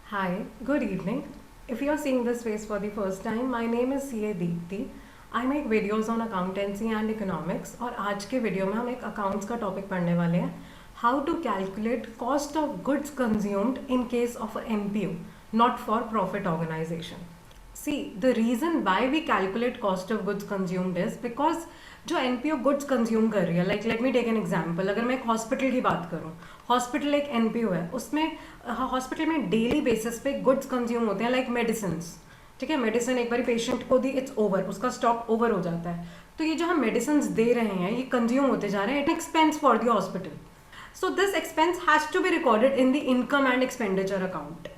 Hi, good evening. If you are seeing this face for the first time, my name is CA Deepti. I make videos on accountancy and economics और आज के video में हम एक accounts का topic पढ़ने वाले हैं how to calculate cost of goods consumed in case of MPO not for profit organization. See, the reason why we calculate cost of goods consumed is because जो NPO गुड्स कंज्यूम कर रही है, like let me take an example. अगर मैं एक hospital की बात करूँ, हॉस्पिटल एक NPO है, उसमें हॉस्पिटल में डेली बेसिस पे गुड्स कंज्यूम होते हैं लाइक मेडिसिन्स. ठीक है, मेडिसिन एक बार पेशेंट को दी, इट्स ओवर, उसका स्टॉक ओवर हो जाता है. तो ये जो हम मेडिसिन दे रहे हैं ये कंज्यूम होते जा रहे हैं, it expense for the hospital. So this expense has to be recorded in the income and expenditure account.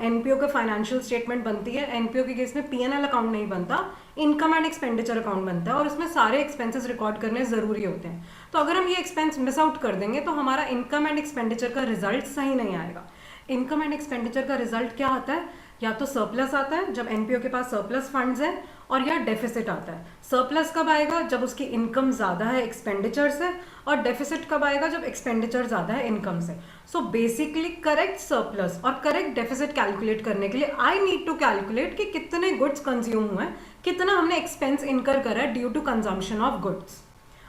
NPO का फाइनेंशियल स्टेटमेंट बनती है. NPO के केस में P&L अकाउंट नहीं बनता, इनकम एंड एक्सपेंडिचर अकाउंट बनता है और उसमें सारे एक्सपेंसेस रिकॉर्ड करने ज़रूरी होते हैं. तो अगर हम ये एक्सपेंस मिस आउट कर देंगे तो हमारा इनकम एंड एक्सपेंडिचर का रिजल्ट सही नहीं आएगा. इनकम एंड एक्सपेंडिचर का रिजल्ट क्या आता है? या तो सरप्लस आता है जब NPO के पास सरप्लस फंड्स है, और या डेफिसिट आता है. सरप्लस कब आएगा? जब उसकी इनकम ज़्यादा है एक्सपेंडिचर से, और डेफिसिट कब आएगा? जब एक्सपेंडिचर ज़्यादा है इनकम से. सो बेसिकली करेक्ट सरप्लस और करेक्ट डेफिसिट कैलकुलेट करने के लिए आई नीड टू कैलकुलेट कि कितने गुड्स कंज्यूम हुए हैं, कितना हमने एक्सपेंस इनकर करा है due to consumption of goods.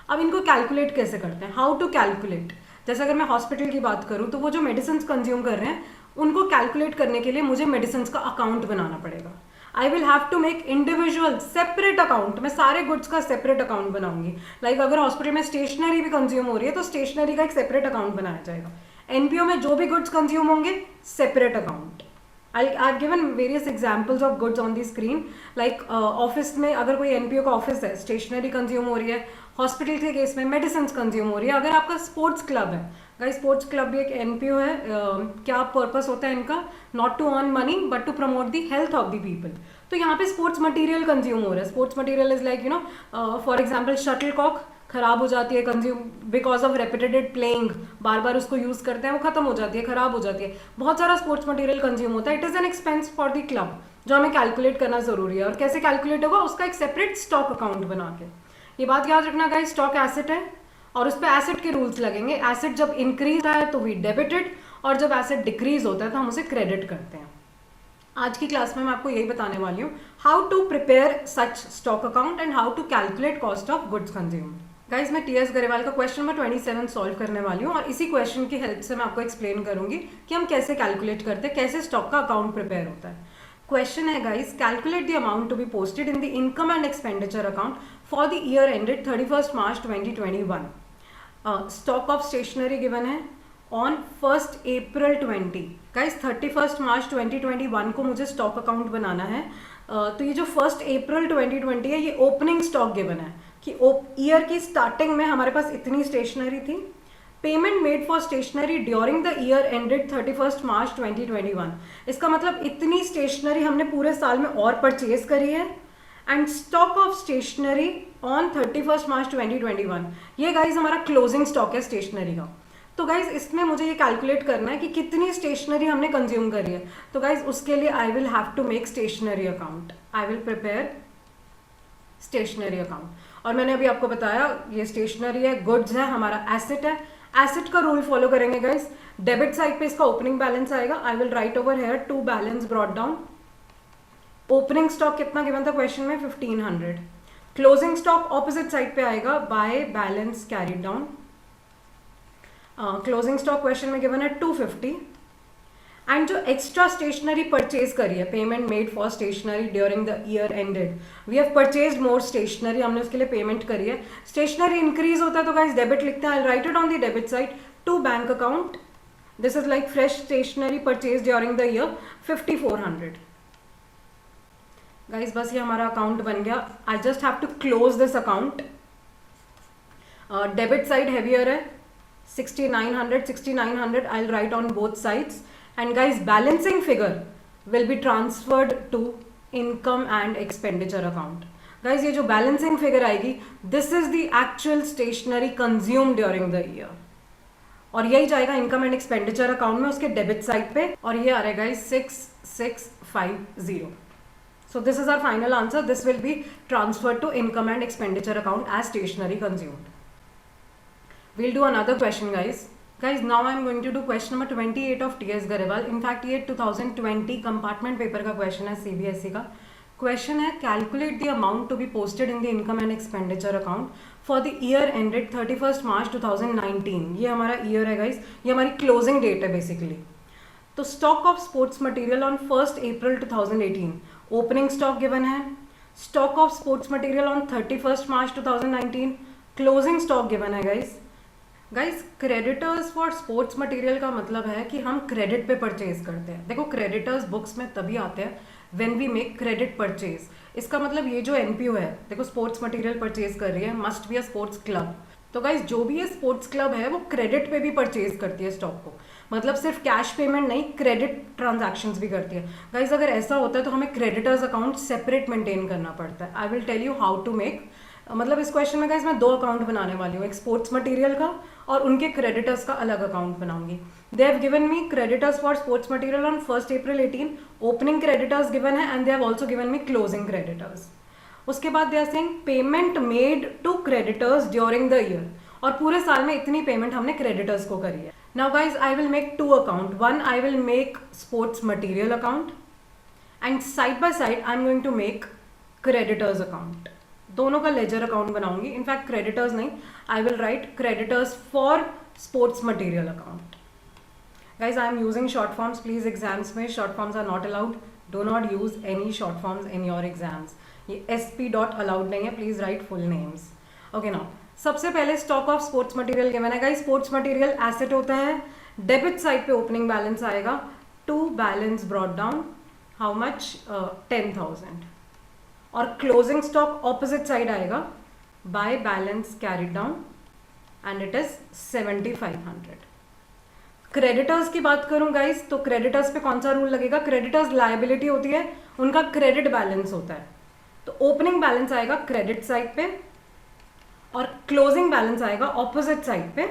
अब इनको कैलकुलेट कैसे करते हैं? How to calculate? जैसे अगर मैं हॉस्पिटल की बात करूँ तो वो जो मेडिसिन कंज्यूम कर रहे हैं उनको कैलकुलेट करने के लिए मुझे मेडिसिन का अकाउंट बनाना पड़ेगा. I will have to make individual separate account. मैं सारे गुड्स का सेपरेट अकाउंट बनाऊंगी. लाइक अगर हॉस्पिटल में स्टेशनरी भी कंज्यूम हो रही है तो स्टेशनरी का एक सेपरेट अकाउंट बनाया जाएगा. NPO में जो भी गुड्स कंज्यूम होंगे separate account. I've given various examples of goods on the screen. Like office में अगर कोई NPO का ऑफिस है, स्टेशनरी कंज्यूम हो रही है. हॉस्पिटल के केस में मेडिसिन कंज्यूम हो रही है. अगर आपका स्पोर्ट्स क्लब है, गाइस स्पोर्ट्स क्लब भी एक NPO है. क्या पर्पस होता है इनका? Not to earn money but to promote the health of the people. तो यहाँ पे स्पोर्ट्स मटेरियल कंज्यूम हो रहा है. Sports material is like for example shuttlecock खराब हो जाती है consume because of repeated playing. बार बार उसको यूज़ करते हैं, वो खत्म हो जाती है, खराब हो जाती है. बहुत सारा स्पोर्ट्स मटेरियल कंज्यूम होता है. It is an expense for the club जो हमें कैलकुलेट करना जरूरी है. और कैसे कैलकुलेट होगा? उसका एक सेपरेट स्टॉक अकाउंट बना के. ये बात याद रखना गाइस, स्टॉक एसेट है और उस पर एसेट के रूल्स लगेंगे. एसेट जब इंक्रीज होता है तो वी डेबिटेड, और जब एसेट डिक्रीज होता है तो हम उसे क्रेडिट करते हैं. आज की क्लास में मैं आपको यही बताने वाली हूँ, how to prepare such stock account and how to calculate cost of goods consumed. Guys मैं TS गरेवाल का क्वेश्चन नंबर 27 सॉल्व करने वाली हूँ और इसी क्वेश्चन की हेल्प से मैं आपको एक्सप्लेन करूंगी कि हम कैसे कैलकुलेट करते हैं, कैसे स्टॉक का अकाउंट प्रिपेयर होता है. क्वेश्चन है guys, calculate the amount to be posted in the income and expenditure account for the year ended 31 March 2021. Stock of stationery given है ऑन 1 अप्रैल 20. गाइस 31 मार्च 2021 को मुझे स्टॉक अकाउंट बनाना है. तो ये जो 1 अप्रैल 2020 है ये ओपनिंग स्टॉक गिवन है कि ईयर की स्टार्टिंग में हमारे पास इतनी स्टेशनरी थी. Payment made for stationery during the year ended 31 March 2021. इसका मतलब इतनी स्टेशनरी हमने पूरे साल में और परचेज करी है. And stock of stationery on 31 March 2021, ये गाइज हमारा क्लोजिंग स्टॉक है स्टेशनरी का. तो गाइज इसमें मुझे ये कैलकुलेट करना है कि कितनी स्टेशनरी हमने कंज्यूम करी है. तो गाइज उसके लिए I will have to make stationery account. I will prepare stationery account. और मैंने अभी आपको बताया ये स्टेशनरी है, गुड्स है, हमारा एसेट है. एसेट का रूल फॉलो करेंगे गाइस. डेबिट साइड पे इसका ओपनिंग बैलेंस आएगा. I will write over here to balance brought down. Opening stock कितना गिवन था क्वेश्चन में? 1500. क्लोजिंग स्टॉक ऑपोजिट साइड पे आएगा by balance carried down. Closing stock question में गिवन है 250. एंड जो एक्स्ट्रा स्टेशनरी परचेज करी है, payment made for stationery during the year ended, we have purchase more stationery, हमने उसके लिए पेमेंट करी है. स्टेशनरी इंक्रीज होता है तो गाइस डेबिट लिखते हैं. I write it on the debit side to bank account. This is like fresh stationery purchase during the year 5400. Guys बस ये हमारा अकाउंट बन गया. I just have to close this account. Debit side heavier है 6900. I will write on both sides. And guys, balancing figure will be transferred to income and expenditure account. Guys, ये जो balancing figure आएगी, this is the actual stationery consumed during the year. और यही जाएगा income and expenditure account में उसके debit side पे, और ये आ रहा है guys 6650. So this is our final answer. This will be transferred to income and expenditure account as stationery consumed. We'll do another question guys. Guys now I am going to do question number 28 of TS Grewal. In fact ये 2020 compartment paper का question है CBSE का. Question है calculate the amount to be posted in the income and expenditure account for the year ended 31 March 2019. ये हमारा year है guys, ये हमारी क्लोजिंग डेट है बेसिकली. तो stock of sports material on 1 April 2018 opening stock given है. Stock of sports material on 31 March 2019 closing stock given है guys. Guys creditors for sports material का मतलब है कि हम क्रेडिट पे परचेज करते हैं. देखो क्रेडिटर्स बुक्स में तभी आते हैं when we make credit purchase. इसका मतलब ये जो एनपीओ है, देखो स्पोर्ट्स मटेरियल परचेज कर रही है, must be a sports club. तो गाइज जो भी ये स्पोर्ट्स क्लब है वो क्रेडिट पे भी परचेज करती है स्टॉक को. मतलब सिर्फ कैश पेमेंट नहीं, क्रेडिट ट्रांजैक्शंस भी करती है. गाइज अगर ऐसा होता है तो हमें क्रेडिटर्स अकाउंट सेपरेट मेंटेन करना पड़ता है. I will tell you how to make. मतलब इस क्वेश्चन में गाइज मैं 2 अकाउंट बनाने वाली हूँ, एक स्पोर्ट्स मटेरियल का और उनके क्रेडिटर्स का अलग अकाउंट बनाऊंगी. They have given me creditors for sports material on 1 April 18 opening creditors given है and they have also given me closing creditors. उसके बाद they are saying payment made to creditors during the year, और पूरे साल में इतनी payment हमने creditors को करी है. Now guys I will make 2 account. One I will make sports material account and side by side I am going to make creditors account. दोनों का लेजर अकाउंट बनाऊंगी. इनफैक्ट क्रेडिटर्स नहीं, I will write creditors for sports material account. Guys I am using short forms. Please exams में short forms are not allowed. Do not use any short forms in your exams. ये SP dot allowed नहीं है. Please write full names. Okay now सबसे पहले stock of sports material given है. Guys sports material asset होता है. Debit side पे opening balance आएगा. To balance brought down how much 10,000. और क्लोजिंग स्टॉक ऑपोजिट साइड आएगा by balance carried down and it is 7,500. Creditors की बात करूं गाइस तो क्रेडिटर्स पे कौन सा रूल लगेगा. क्रेडिटर्स लायबिलिटी होती है, उनका क्रेडिट बैलेंस होता है. तो ओपनिंग बैलेंस आएगा क्रेडिट साइड पे और क्लोजिंग बैलेंस आएगा ऑपोजिट साइड पे.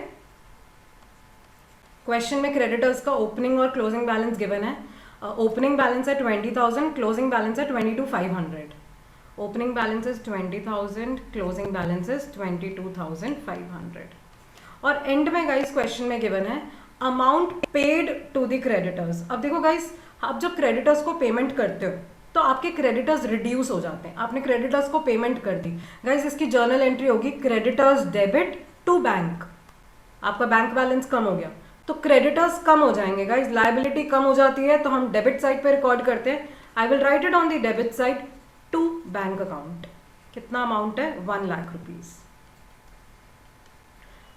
क्वेश्चन में क्रेडिटर्स का ओपनिंग और क्लोजिंग बैलेंस गिवन है. ओपनिंग बैलेंस है 20,000, क्लोजिंग बैलेंस है 22,500. Opening balance is 20,000, closing balance is 22,500. और एंड में गाइस क्वेश्चन में गिवन है amount paid to the creditors. अब देखो गाइस, आप जब क्रेडिटर्स को पेमेंट करते हो तो आपके क्रेडिटर्स रिड्यूस हो जाते हैं. आपने क्रेडिटर्स को पेमेंट कर दी गाइस, इसकी जर्नल एंट्री होगी क्रेडिटर्स डेबिट टू बैंक. आपका बैंक बैलेंस कम हो गया तो क्रेडिटर्स कम हो जाएंगे गाइस. लायबिलिटी कम हो जाती है तो हम डेबिट साइड पे रिकॉर्ड करते हैं. I will write it on the debit side to bank account. कितना अमाउंट है 1 लाख रुपीज.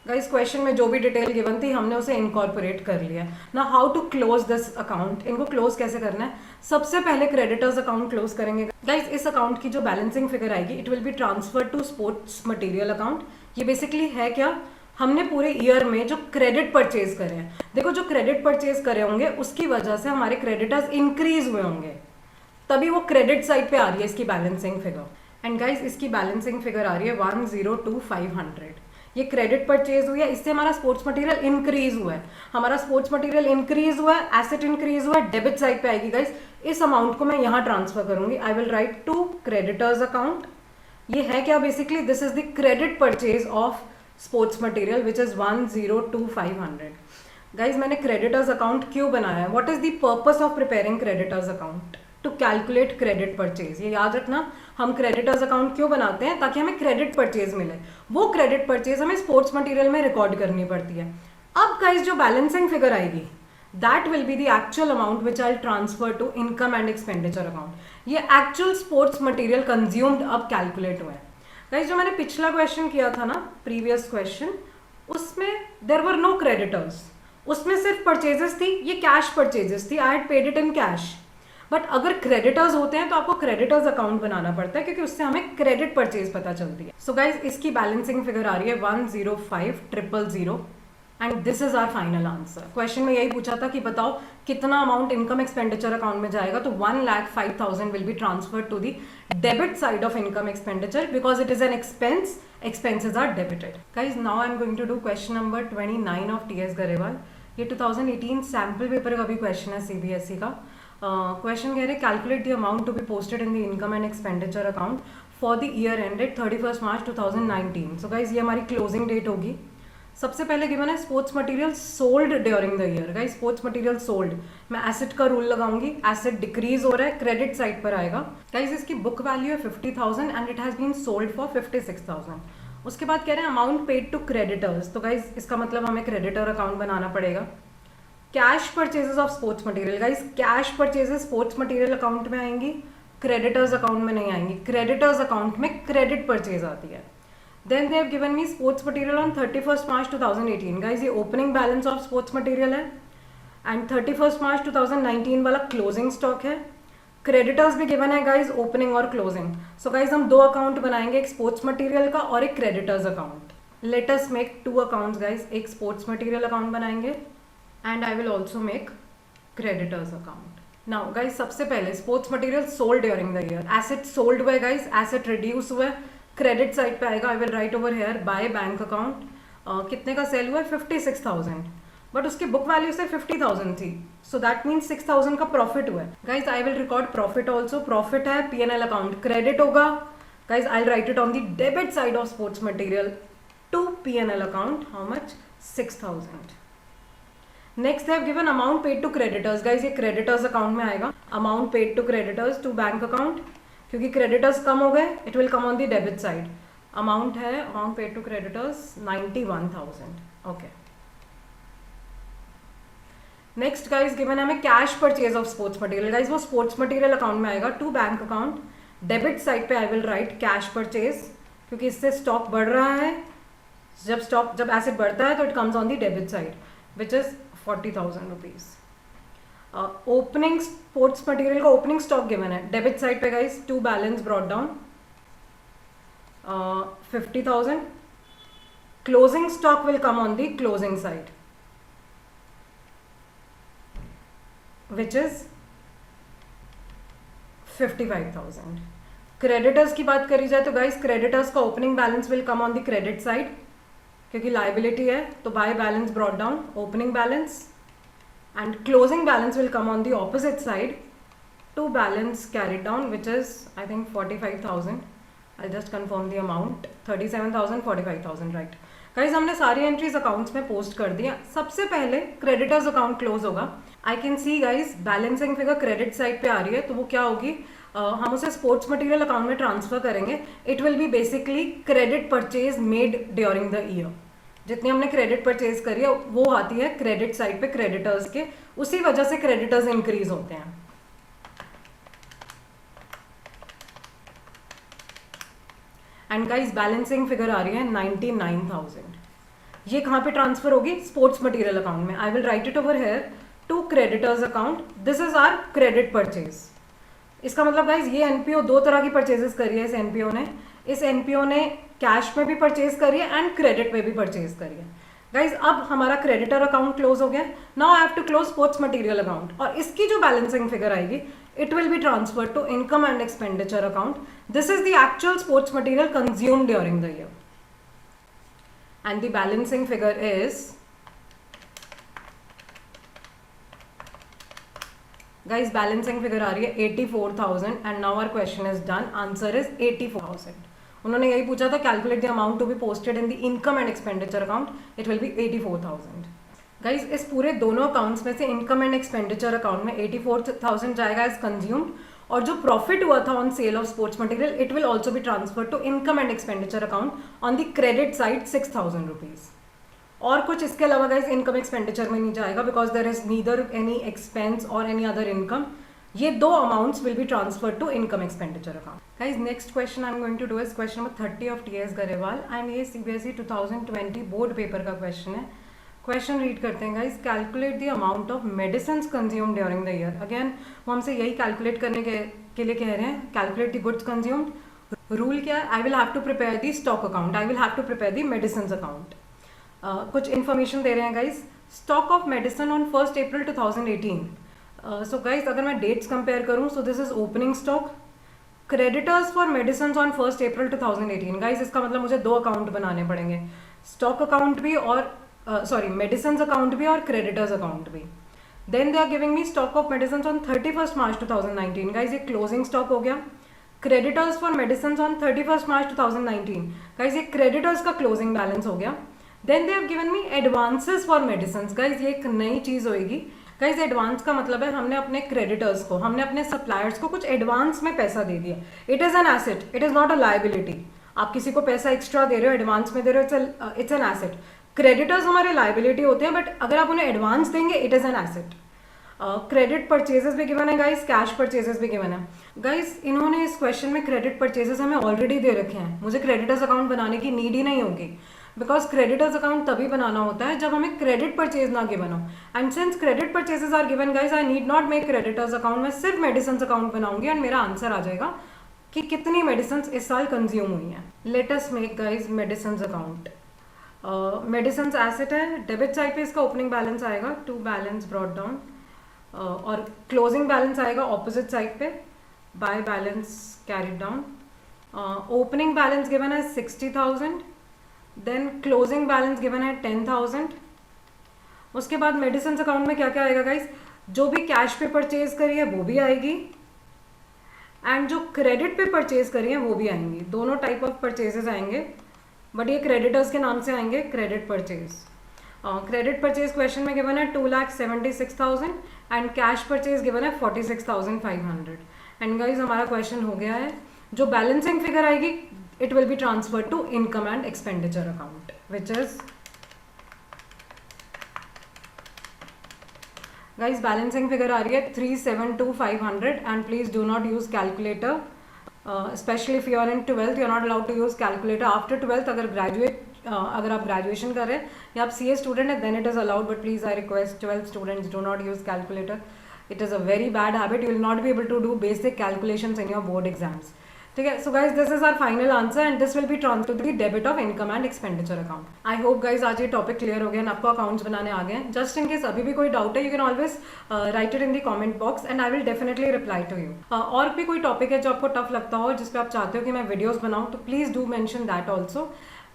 गाइस क्वेश्चन में जो भी डिटेल गिवन थी हमने उसे इनकॉर्पोरेट कर लिया. ना how to close this account. इनको क्लोज कैसे करना है. सबसे पहले क्रेडिटर्स अकाउंट क्लोज करेंगे. गाइस इस अकाउंट की जो बैलेंसिंग फिगर आएगी it will be transfer to sports material account. ये बेसिकली है क्या, हमने पूरे ईयर में जो क्रेडिट परचेज करे हैं, देखो जो क्रेडिट परचेज करे होंगे उसकी वजह से हमारे क्रेडिटर्स इंक्रीज हुए होंगे, तभी वो क्रेडिट साइड पे आ रही है इसकी बैलेंसिंग फिगर. एंड गाइस इसकी बैलेंसिंग फिगर आ रही है 102,500. ये क्रेडिट परचेज हुई है, इससे हमारा स्पोर्ट्स मटेरियल इंक्रीज हुआ है. हमारा स्पोर्ट्स मटेरियल इंक्रीज हुआ है, एसेट इंक्रीज हुआ है, डेबिट साइड पे आएगी गाइस. इस अमाउंट को मैं यहाँ ट्रांसफर करूंगी. I will write to creditors account. ये है क्या basically, this is the credit purchase of sports material which is 102,500. Guys मैंने क्रेडिटर्स अकाउंट क्यों बनाया है. What is the purpose of preparing creditors account. To calculate credit purchase. ये याद रखना, हम क्रेडिटर्स अकाउंट क्यों बनाते हैं, ताकि हमें क्रेडिट परचेज मिले. वो क्रेडिट परचेज हमें स्पोर्ट्स मटेरियल में रिकॉर्ड करनी पड़ती है. अब गाइस जो बैलेंसिंग फिगर आएगी that will be the actual amount which I transfer to income and expenditure account. ये एक्चुअल स्पोर्ट्स मटेरियल कंज्यूम्ड अब कैलकुलेट हुआ है. गाइस जो मैंने पिछला क्वेश्चन किया था ना, प्रीवियस क्वेश्चन, उसमें देयर वर नो क्रेडिटर्स. उसमें सिर्फ परचेजेस थी, ये कैश परचेजेस थी. I had paid it in cash. But अगर क्रेडिटर्स होते हैं तो आपको क्रेडिटर्स अकाउंट बनाना पड़ता है, क्योंकि उससे हमें क्रेडिट परचेज पता चलती है. सो गाइज इसकी बैलेंसिंग फिगर आ रही है 105,000 and this is our final answer. Question में यही पूछा था कि बताओ कितना अमाउंट इनकम एक्सपेंडिचर अकाउंट में जाएगा. तो 1,05,000 will be transfer to the debit side of income expenditure because it is an expense. Expenses are debited. Guys now I am going to do question number 29 of TS Grewal. ये 2018 sample paper का भी question है CBSE का. Question कह रहे calculate the amount to be posted in the income and expenditure account for the year ended 31 March 2019. So guys ये हमारी closing date होगी. सबसे पहले गिवन है sports material sold during the year. Guys sports material sold, मैं asset का rule लगाऊंगी, asset decrease हो रहा है, क्रेडिट साइड पर आएगा। गाइस इसकी बुक वैल्यू है 50,000 and it has been sold for 56,000। उसके बाद कह रहे हैं अमाउंट पेड टू क्रेडिटर्स, तो गाइस इसका मतलब हमें क्रेडिटर अकाउंट बनाना पड़ेगा। Cash purchases of sports material, guys cash purchases sports material account में आएंगी, क्रेडिटर्स अकाउंट में नहीं आएंगी। क्रेडिटर्स अकाउंट में क्रेडिट परचेज आती है। Then they have given me sports material on 31st March 2018. Guys ये opening balance of sports material है and 31st March 2019 वाला closing stock है। Creditors भी given है guys, opening और closing. So guys हम दो account बनाएंगे, एक sports material का और एक creditors account. Let us make two accounts guys, एक sports material account बनाएंगे and I will also make creditors account. Now guys सबसे पहले sports material sold during the year. Asset sold हुआ है guys, asset reduce हुआ है, credit side पे आएगा। I will write over hair by bank account. कितने का सेल हुआ है 56,000, बट उसकी बुक वैल्यू से 50,000 थी, सो दैट मीन्स 6,000 का प्रॉफिट हुआ है। Guys I will record profit also. Profit है P&L अकाउंट, क्रेडिट होगा guys. I write it on the debit side of sports material to P&L account. How much 6,000। Next have given amount paid to creditors. Guys ये creditors account में आएगा। Amount paid to creditors to bank account, क्योंकि creditors कम हो गए, it will come on the debit side. Amount है amount paid to creditors 91,000। Okay next guys given है हमें cash purchase of sports material. Guys वो स्पोर्ट्स मटेरियल अकाउंट में आएगा to bank account. Debit side पे I will write cash purchase, क्योंकि इससे stock बढ़ रहा है। जब एसेट बढ़ता है तो it comes on the debit side which is 40,000 rupees. Opening sports material का ओपनिंग स्टॉक गिवन है डेबिट साइड पे guys, to balance brought down 50,000। Closing stock will come on the closing side which is 55,000। Creditors की बात करी जाए तो guys creditors का opening balance will come on the credit side, क्योंकि liability है, तो by balance brought down opening balance, and closing balance will come on the opposite side to balance carried down, which is I think 45,000. I'll just confirm the amount, 37,000, 45,000, right? Guys हमने सारी entries accounts में post कर दिया। सबसे पहले creditors account close होगा। I can see guys balancing figure credit side पे आ रही है, तो वो क्या होगी, हम उसे स्पोर्ट्स मटेरियल अकाउंट में ट्रांसफर करेंगे। It will B basically credit purchase made during the year. जितनी हमने क्रेडिट परचेज करी है वो आती है क्रेडिट साइड पे क्रेडिटर्स के, उसी वजह से क्रेडिटर्स इंक्रीज होते हैं। एंड गाइस बैलेंसिंग फिगर आ रही है 99,000। ये कहाँ पे ट्रांसफर होगी, स्पोर्ट्स मटेरियल अकाउंट में। I will write it over here to creditors account. This is our credit purchase. इसका मतलब गाइज ये एनपीओ दो तरह की परचेजेस करी है। इस एनपीओ ने कैश में भी परचेज करी है एंड क्रेडिट में भी परचेज करी है। गाइज अब हमारा क्रेडिटर अकाउंट क्लोज हो गया। Now I have to close sports material account, और इसकी जो बैलेंसिंग फिगर आएगी it will be transfer to income and expenditure account. This is the actual sports material consumed during the year and the balancing figure is, guys balancing figure आ रही है 84,000 and now our question is done. Answer is 84,000। उन्होंने यही पूछा था calculate the amount to be posted in the income and expenditure account, it will B 84,000। Guys इस पूरे दोनों अकाउंट्स में से इनकम एंड एक्सपेंडिचर अकाउंट में 84,000 जाएगा एज कंज्यूम्ड, और जो प्रॉफिट हुआ था on sale of sports material it will also be transfer to income and expenditure account on the credit side 6,000 rupees. और कुछ इसके अलावा गाइज इनकम एक्सपेंडिचर में नहीं जाएगा, because there is neither any expense और एनी अदर इनकम। ये दो amounts will be transfer to income expenditure account. Guys next question I am going to do is question number 30 of TS Grewal and ये CBSE 2020 board paper का question है। Question read करते हैं guys. Calculate the amount of medicine consumed during the year. Again वो हमसे यही calculate करने के लिए कह रहे हैं, calculate the goods consumed. Rule क्या है, I will have to prepare the stock account, I will have to prepare the medicine account. कुछ इन्फॉर्मेशन दे रहे हैं guys. Stock of medicine on 1 April 2018। So guys अगर मैं डेट्स कंपेयर करूँ, so this is opening stock, creditors for medicine on 1 April 2018। Guys इसका मतलब मुझे दो अकाउंट बनाने पड़ेंगे, स्टॉक अकाउंट भी और मेडिसिन अकाउंट भी और क्रेडिटर्स अकाउंट भी। Then they are giving me stock of medicine on 31 March 2019। Guys ये क्लोजिंग स्टॉक हो गया। Creditors for medicine on 31 March 2019। Guys ये क्रेडिटर्स का क्लोजिंग बैलेंस हो गया। Then they have given me advances for medicine. Guys ये एक नई चीज़ होएगी। गाइज एडवांस का मतलब है हमने अपने क्रेडिटर्स को, हमने अपने सप्लायर्स को कुछ एडवांस में पैसा दे दिया। It is an asset, it is not a liability. आप किसी को पैसा एक्स्ट्रा दे रहे हो, एडवांस में दे रहे हो, इट्स एन एसेट। क्रेडिटर्स हमारे लाइबिलिटी होते हैं, बट अगर आप उन्हें एडवांस देंगे it is an asset. Credit purchases भी गिवन है गाइज, कैश परचेजेस भी गिवन है। गाइज इन्होंने इस क्वेश्चन में क्रेडिट परचेजेस हमें ऑलरेडी दे रखे हैं, मुझे क्रेडिटर्स अकाउंट बनाने की नीड ही नहीं होगी, बिकॉज क्रेडिटर्स अकाउंट तभी बनाना होता है जब हमें क्रेडिट परचेज ना गिवन हो। And since credit purchases are given guys, I need not make creditors account, मैं सिर्फ मेडिसिन अकाउंट बनाऊंगी एंड मेरा आंसर आ जाएगा कि कितनी मेडिसिन इस साल कंज्यूम हुई हैं। Let us make guys medicine account. Medicine asset है, डेबिट साइड पे इसका ओपनिंग बैलेंस आएगा, टू बैलेंस ब्रॉट डाउन, और क्लोजिंग बैलेंस आएगा ऑपोजिट साइड पे, by balance carried down. Opening balance given है 60,000, देन क्लोजिंग बैलेंस गिवन है 10,000। उसके बाद मेडिसिन अकाउंट में क्या क्या आएगा गाइज, जो भी कैश पे परचेज करी है वो भी आएगी, एंड जो क्रेडिट पे परचेज करी है वो भी आएंगी। दोनों टाइप ऑफ परचेजेस आएंगे, बट ये क्रेडिटर्स के नाम से आएंगे, credit purchase. Credit purchase question में गिवन है 2,76,000 एंड कैश परचेज गिवन है 46,500। एंड गाइज हमारा क्वेश्चन हो गया है। जो बैलेंसिंग फिगर आएगी it will be transferred to income and expenditure account, which is guys balancing figure आ रही है 372,500 and please do not use calculator, specially if you are in 12th you are not allowed to use calculator. After 12th अगर आप graduation कर रहे हैं या आप CA स्टूडेंट है then it is allowed, but please I request 12th students do not use calculator. It is a very bad habit, you will not be able to do basic calculations in your board exams. ठीक है, so guys this is our final answer and this will be transfer to the debit of income and expenditure account. I hope guys आज ये topic clear हो गया and आपको accounts बनाने आ गए हैं। जस्ट इन केस अभी भी कोई डाउट है you can always write it in the comment box and I will definitely reply to you. और भी कोई टॉपिक है जो आपको टफ लगता हो, जिस पे आप चाहते हो कि मैं वीडियोज बनाऊँ, तो please do mention that also.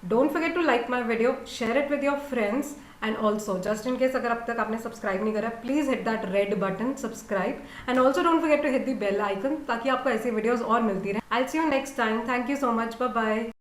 Don't forget to like my video, share it with your friends, and also just in case अगर अब तक आपने सब्सक्राइब नहीं करा, please hit that red button subscribe, and also don't forget to hit the bell icon ताकि आपको ऐसी videos और मिलती रहे। I'll see you next time. Thank you so much. Bye bye.